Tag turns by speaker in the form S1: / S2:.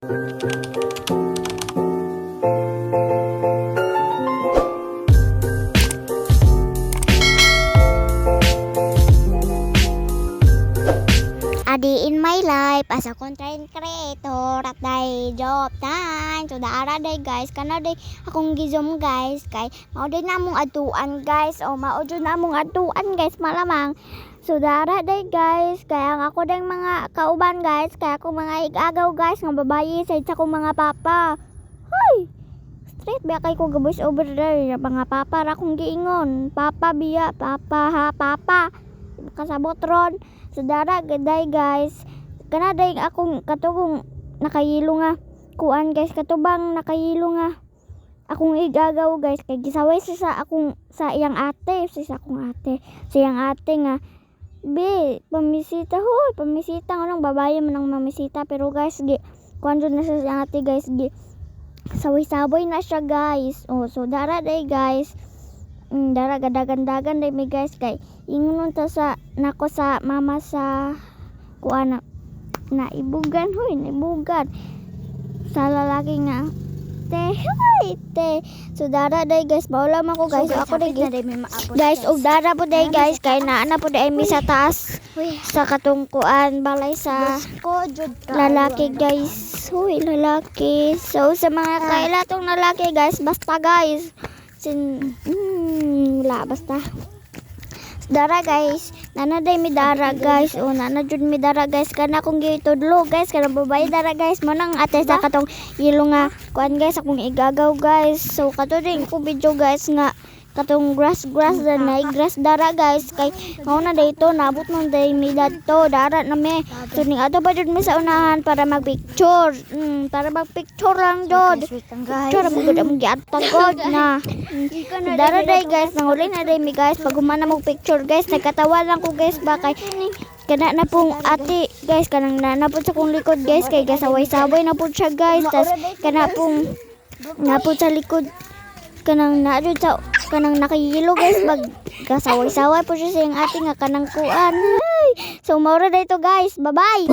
S1: Adi in my life as a content creator at day job time. So daara day guys, kana day akong gizom guys kay mao day namong atuan guys o mao jud namong atuan guys malamang. So daara day guys, kaya ang ako day mga kauban guys, kaya ako mga igagaw guys nga babayi sa akong mga papa. Hoy. Straight ba kay ko gaboys over there mga papa ra kong giingon. Papa biya, papa ha, papa. Kasabot ron. So dara gaday guys, kana day akong katugong nakayilo nga kuan guys, katubang nakayilo nga akong igagaw guys kay gisaway sa akong sa iyang ate, sa akong ate, sa iyang ate nga be pamisita hoy, pamisita nang babae man ang mamisita pero guys gi kuan jud na sa iyang ate guys gi saway-saway na siya guys. Oh, so dara day guys. Dara gadagan-dagan day mi guys kay ingon ta sa nako sa mama sa kuana na ibugan hoy, naibugan sa lalaki nga te. So dara day guys, baula man ko guys. So, ako day guys og dara po day guys kay naana po day mi sa taas sa katungkuan balay sa lalaki guys. Hoy lalaki. So sa mga kailatong lalaki guys, basta guys wala basta dara guys, nana day mi dara guys, o nana jud mi dara guys, kana akong gitudlo guys, kana babae dara guys, mo nang ate sa katong ilo nga kuan guys akong igagaw guys. So kato din ko video guys nga katong grass na grass dara guys kay mao na dayto nabot man day mi dadto dara na me. So ning ato ba jud mi sa unahan para magpicture, para magpicture lang jud picture mo gud am giatagod na dara day guys, nanguli na day mi guys pag humana mo picture guys, nagkatawa lang ko guys ba kay kana na pong ate guys, kanang nanapod sa kong likod guys kay gasaway-saway na pud siya guys, tas kana pong napod sa likod kanang naadyo sa kanang nakayilo guys, mag kasaway-saway po siya sa yung ate nga kanang kuan. So maura na ito guys, bye bye.